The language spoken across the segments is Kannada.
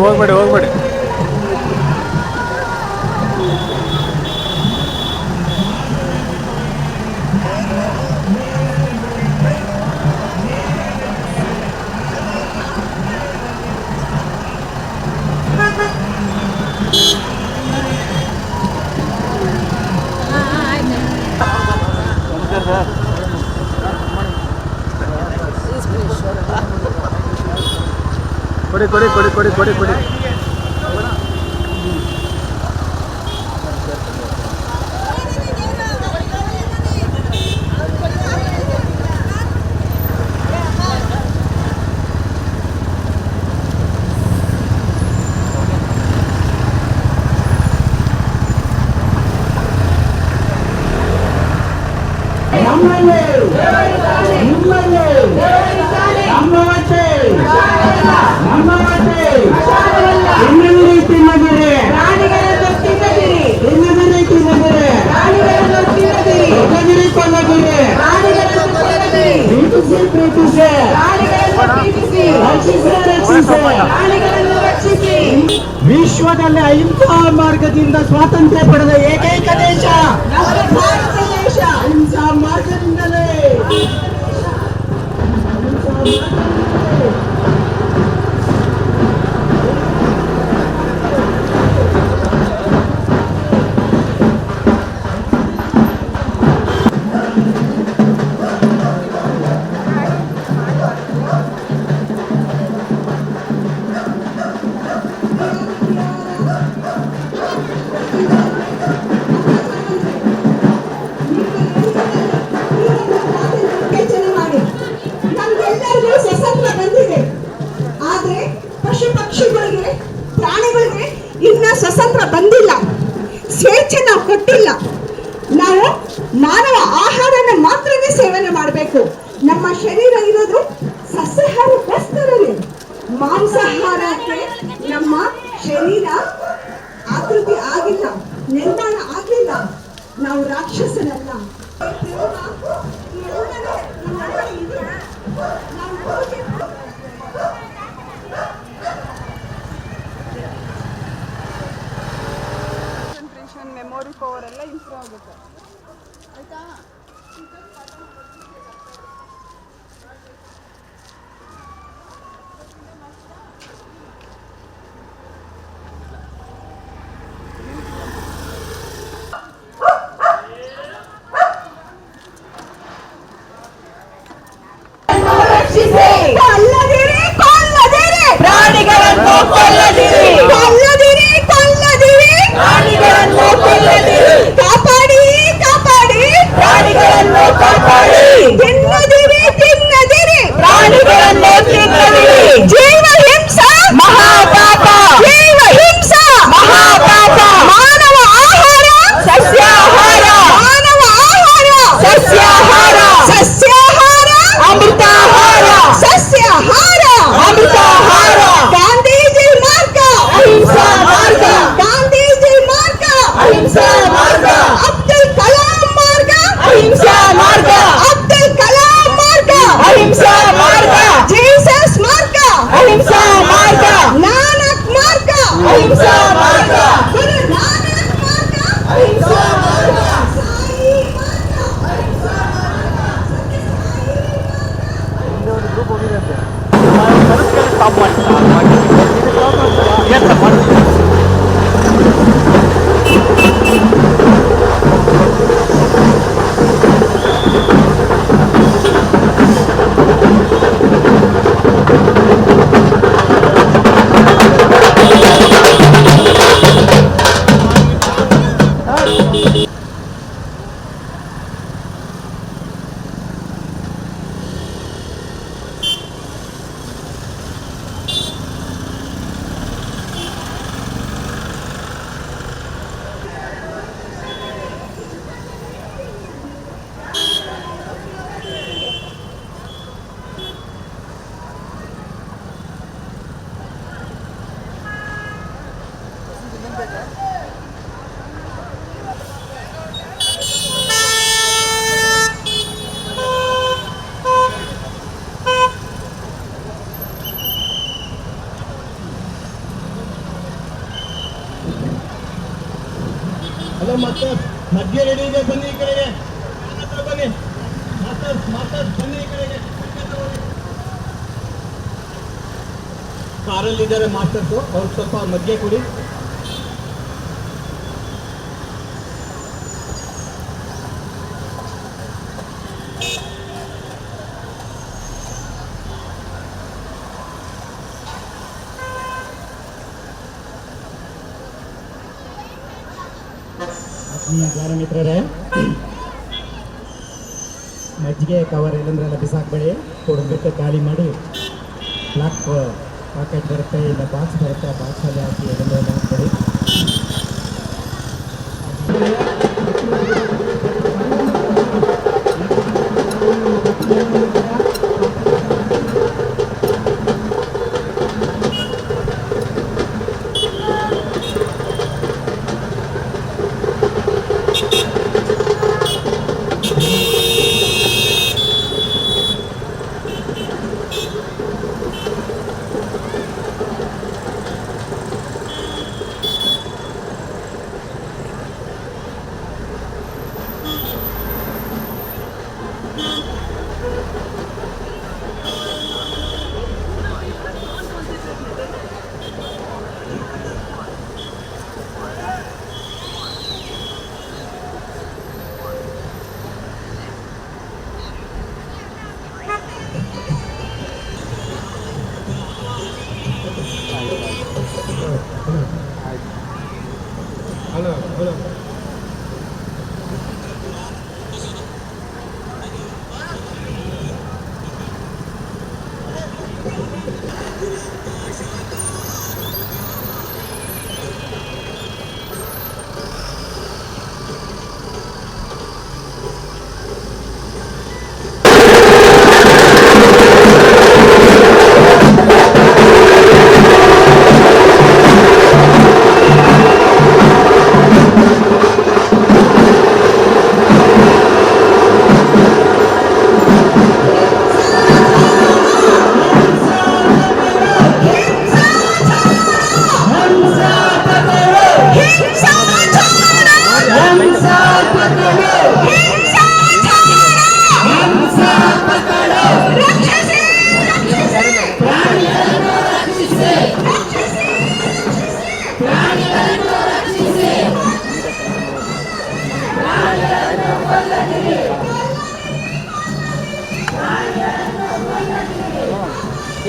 ಹೋಗ್ಬೇಡಿ ಹೋಗ್ಬೇಡಿ. ಕೊಡಿ ಕೊಡಿ ಕೊಡಿ ಕೊಡಿ ಕೊಡಿ ಕೊಡಿ. ವಿಶ್ವದಲ್ಲಿ ಅಹಿಂಸಾ ಮಾರ್ಗದಿಂದ ಸ್ವಾತಂತ್ರ್ಯ ಪಡೆದ ಏಕೈಕ ದೇಶ ಭಾರತ ದೇಶ. ಅಹಿಂಸಾ ಮಾರ್ಗದಿಂದಲೇ ಸ್ವತಂತ್ರ ಬಂದಿಲ್ಲ, ಸ್ವೇಚ್ಛೆ ನಾವು ಕೊಟ್ಟಿಲ್ಲ. ನಾವು ಮಾನವ ಆಹಾರನ ಮಾತ್ರನೇ ಸೇವನೆ ಮಾಡಬೇಕು. ನಮ್ಮ ಶರೀರ ಇರೋದು ಸಸ್ಯಾಹಾರ ಪ್ರಸ್ತರನೇ. ಮಾಂಸಾಹಾರಕ್ಕೆ ನಮ್ಮ ಶರೀರ ಆಕೃತಿ ಆಗಿಲ್ಲ, ನಿರ್ಮಾಣ ಆಗಿಲ್ಲ. ನಾವು ರಾಕ್ಷಸನಲ್ಲ. ಮೆಮೊರಿ ಪವರ್ ಎಲ್ಲ ಇಂಪ್ರೂವ್ ಆಗುತ್ತೆ ಆಯ್ತಾ. ಪ್ರಾಣಿಗಳನ್ನು ಕೊಲ್ಲದಿರಿ, ಕಾಪಾಡಿ ಕಾಪಾಡಿ ಪ್ರಾಣಿಗಳನ್ನು ಕಾಪಾಡಿ. ತಿನ್ನದಿರಿ ತಿನ್ನದಿರಿ ಪ್ರಾಣಿಗಳನ್ನು ತಿನ್ನದಿರಿ. ಜೀವ ಹಿಂಸಾ ಮಹಾಪಾಪ, ಜೀವ ಹಿಂಸಾ ಮಹಾಪಾಪ. ಮಾನವ ಆಹಾರ ಸಸ್ಯಾಹಾರ, ಮಾನವ ಆಹಾರ ಸಸ್ಯಾಹಾರ, ಸಸ್ಯಾಹಾರ ಅಮೃತಾಹಾರ, ಸಸ್ಯಾಹಾರ ಅಮೃತಾಹಾರ. ಗಾಂಧೀಜಿ ಮಾರ್ಗ ಅಹಿಂಸಾ ಮಾರ್ಗ, ಗಾಂಧೀಜಿ ಮಾರ್ಗ ಅಹಿಂಸಾ ಮಾರ್ಗ. ಅಬ್ದುಲ್ ಕಲಾಂ ಮಾರ್ಗ ಅಹಿಂಸಾ ಮಾರ್ಗ, ಅಬ್ದುಲ್ ಕಲಾಂ ಮಾರ್ಗ ಅಹಿಂಸಾ ಮಾರ್ಗ. ಜೀಸಸ್ ಮಾರ್ಗ ಅಹಿಂಸಾ ಮಾರ್ಗ, ನಾನಕ್ ಮಾರ್ಗ ಅಹಿಂಸಾ ಮಾರ್ಗ, ಗುರು ನಾನಕ್ ಮಾರ್ಗ ಅಹಿಂಸಾ ಮಾರ್ಗ, ಸಾಯಿ ಮಾರ್ಗ ಅಹಿಂಸಾ ಹಲೋ ಮಾಸ್ಟರ್, ಮಧ್ಯ ರೆಡಿ ಇದೆ, ಬನ್ನಿ ಈ ಕಡೆಗೆ. ನನ್ನ ಹತ್ರ ಬನ್ನಿ ಮಾಸ್ಟರ್, ಮಾಸ್ಟರ್ ಬನ್ನಿ ಈ ಕಡೆಗೆ. ಕಾರಲ್ಲಿದ್ದಾರೆ ಮಾಸ್ಟರ್ಸು, ಅವ್ರು ಸ್ವಲ್ಪ ಮಧ್ಯೆ ಕೊಡಿ. ಧ್ಯಾನ ಮಿತ್ರರೇ, ಮಜ್ಜಿಗೆ ಕವರ್ ಎಲ್ಲಂದ್ರೆಲ್ಲ ಬಿಸಾಕ್ಬೇಡಿ, ಕೊಡಬೇಕು ಖಾಲಿ ಮಾಡಿ. ಬ್ಲಾಕ್ ಪಾಕೆಟ್ ಬರುತ್ತೆ, ಇಲ್ಲ ಬಾಕ್ಸ್ ಬರುತ್ತೆ, ಆ ಬಾಕ್ಸಲ್ಲಿ ಹಾಕಿ ಎಲ್ಲಂದ್ರೆಲ್ಲ ಹಾಕ್ಬೇಡಿ. ಹಲೋ ಹಲೋ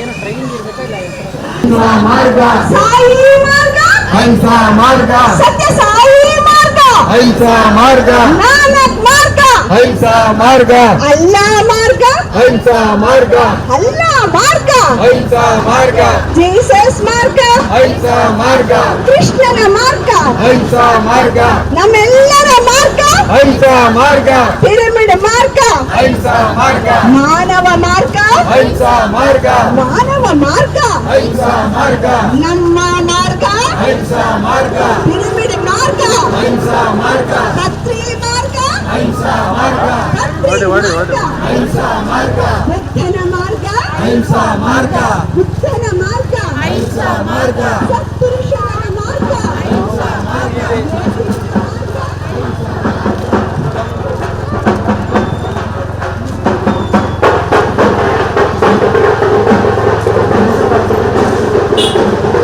ಏನು ಟ್ರೈನಿಂಗ್ ಇರ್ಬೇಕಾ ಇಲ್ಲ ಮಾರ್ಗ ಸಾಯಿ ಮಾರ್ಗ, ಅಹಿಂಸಾ ಮಾರ್ಗ, ಸತ್ಯ ಸಾಯಿ ಮಾರ್ಗ, ಅಹಿಂಸಾ ಮಾರ್ಗ, ನಾನಕ್ ಮಾರ್ಗ, ಅಹಿಂಸಾ ಮಾರ್ಗ, ಅಲ್ಲಾ ಮಾರ್ಗ, ಅಹಿಂಸಾ ಮಾರ್ಗ, ಅಲ್ಲಾ ಮಾರ್ಗ, ಅಹಿಂಸಾ ಮಾರ್ಗ, ಜೀಸಸ್ ಮಾರ್ಗ, ಅಹಿಂಸಾ ಮಾರ್ಗ, ಕೃಷ್ಣನ ಮಾರ್ಗ, ಅಹಿಂಸಾ ಮಾರ್ಗ, ನಮ್ಮೆಲ್ಲರ ಮಾರ್ಗ, ಅಹಿಂಸಾ ಮಾರ್ಗ, ಪಿರಮಿಡ್ ಮಾರ್ಗ, ಅಹಿಂಸಾ ಮಾರ್ಗ, ಮಾನವ ಮಾರ್ಗ, ಅಹಿಂಸಾ ಮಾರ್ಗ, ಮಾನವ ಮಾರ್ಗ, ಅಹಿಂಸಾ ಮಾರ್ಗ, ನಮ್ಮ ಮಾರ್ಗ, ಅಹಿಂಸಾ ಮಾರ್ಗ, ಪಿರಮಿಡ್ ಮಾರ್ಗ, ಅಹಿಂಸಾ ಮಾರ್ಗ, ಕತ್ರಿ ಮಾರ್ಗ, ಅಹಿಂಸಾ ಮಾರ್ಗ, ಕತ್ರಿ ಮಾರ್ಗ, ಅಹಿಂಸಾ ಮಾರ್ಗ, ಬುದ್ಧನ ಮಾರ್ಗ, ಅಹಿಂಸಾ ಮಾರ್ಗ, ಬುದ್ಧನ ಮಾರ್ಗ, ಅಹಿಂಸಾ ಮಾರ್ಗ, ಸತ್ಪುರುಷನ ಮಾರ್ಗ, ಅಹಿಂಸಾ ಮಾರ್ಗ.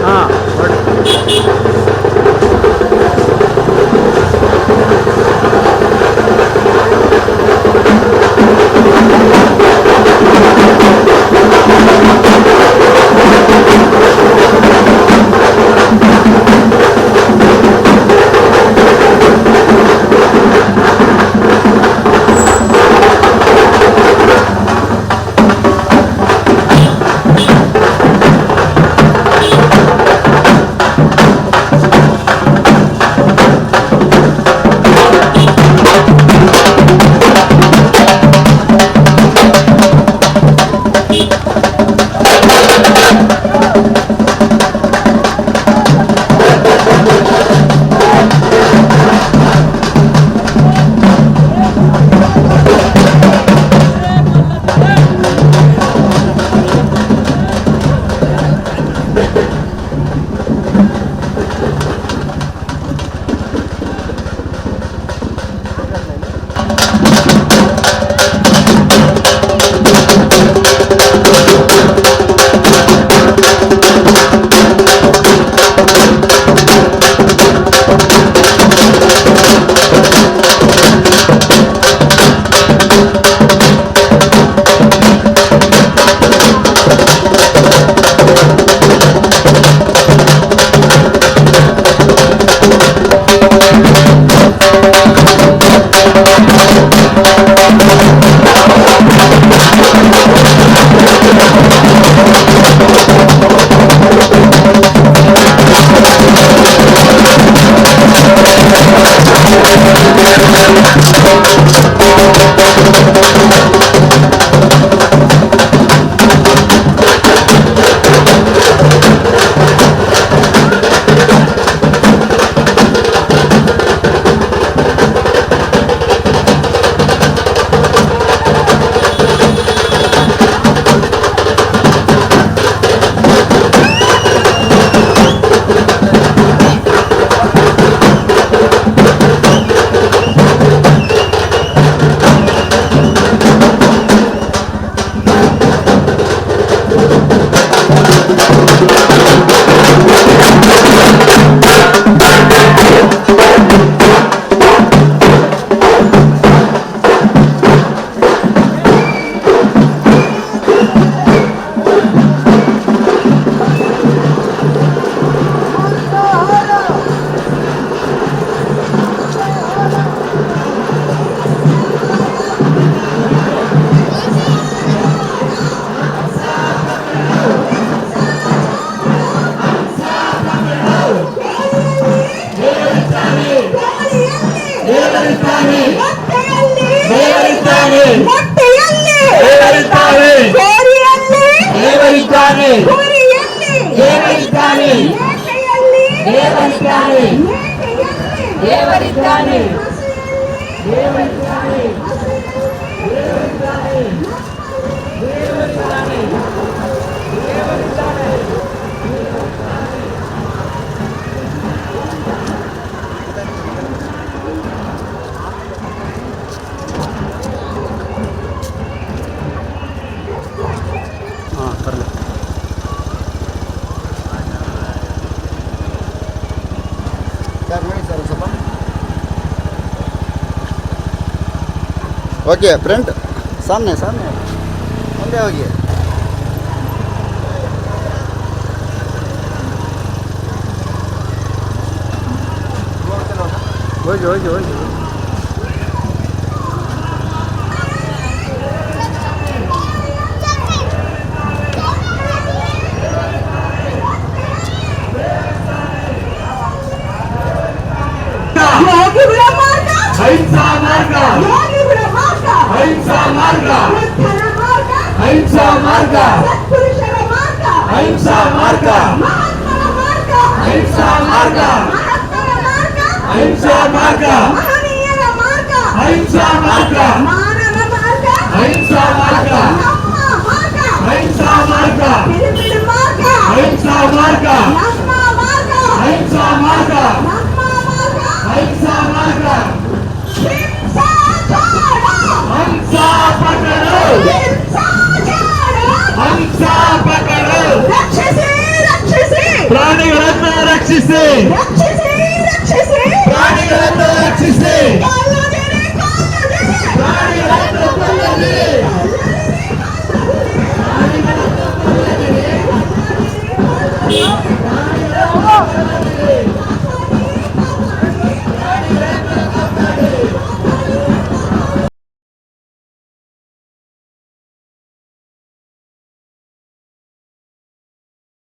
ಹಾಂ ನೋಡಿ ದೇವರಿದ್ದಾನೆ ಮೊಟ್ಟೆಯಲ್ಲಿ ದೇವರಿದ್ದಾನೆ ಮೊಟ್ಟೆಯಲ್ಲಿ ದೇವರಿದ್ದಾನೆ ಕೋರಿಯಲ್ಲಿ ದೇವರಿದ್ದಾನೆ ಕೋರಿಯಲ್ಲಿ ದೇವರಿದ್ದಾನೆ ಮೇಕೆಯಲ್ಲಿ ದೇವರಿದ್ದಾನೆ ಮೇಕೆಯಲ್ಲಿ ದೇವರಿದ್ದಾನೆ ಹಾಂ ಬರಲಿ. ಸರ್ ನೋಡಿ ಸರ್ ಸ್ವಲ್ಪ ಓಕೆ ಫ್ರಂಟ್ ಸಾಮ್ನೆ ಸಾಮ್ನೆ ಮುಂದೆ ಹೋಗಿ ಹೋಗಿ ಹೋಗಿ ಹೋಗಿ. ಯೋಗಿಗಳ ಮಾರ್ಗ ಅಹಿಂಸಾ ಮಾರ್ಗ ಯೋಗಿಗಳ ಮಾರ್ಗ ಅಹಿಂಸಾ ಮಾರ್ಗ ಬುದ್ಧನ ಮಾರ್ಗ ಅಹಿಂಸಾ ಮಾರ್ಗ ಸತ್ಪುರುಷರ ಮಾರ್ಗ ಅಹಿಂಸಾ ಮಾರ್ಗ ಮಹಾತ್ಮನ ಮಾರ್ಗ ಅಹಿಂಸಾ ಮಾರ್ಗ ಮಹಾತ್ಮನ ಮಾರ್ಗ ಅಹಿಂಸಾ ಮಾರ್ಗ ಮಹನೀಯರ ಮಾರ್ಗ ಅಹಿಂಸಾ ಮಾರ್ಗ ಮಾನವ ಮಾರ್ಗ ಅಹಿಂಸಾ ಮಾರ್ಗ ನಮ್ಮ ಮಾರ್ಗ ಅಹಿಂಸಾ ಮಾರ್ಗ ಬಿಡುಬಿಡು ಮಾರ್ಗ ಅಹಿಂಸಾ ಮಾರ್ಗ ನಮ್ಮ ಮಾರ್ಗ ಅಹಿಂಸಾ ಮಾರ್ಗ ನಮ್ಮ ಮಾರ್ಗ ಅಹಿಂಸಾ ಮಾರ್ಗ ಹಿಂಸಾಚಾರ ಅಹಿಂಸಾ ಪಕಡು ಹಿಂಸಾಚಾರ ಅಹಿಂಸಾ ಪಕಡು ರಕ್ಷಿಸಿ ರಕ್ಷಿಸಿ ಪ್ರಾಣಿಗಳನ್ನು ರಕ್ಷಿಸಿ ರಕ್ಷಿಸಿ ರಕ್ಷಿಸಿ ಪ್ರಾಣಿಗಳನ್ನು ರಕ್ಷಿಸಿ ಕಾಲುಗೆರೆ ಕಾಲುಗೆರೆ ಪ್ರಾಣಿಗಳನ್ನು ಕೊಲ್ಲದಿರಿ ಕಾಲುಗೆರೆ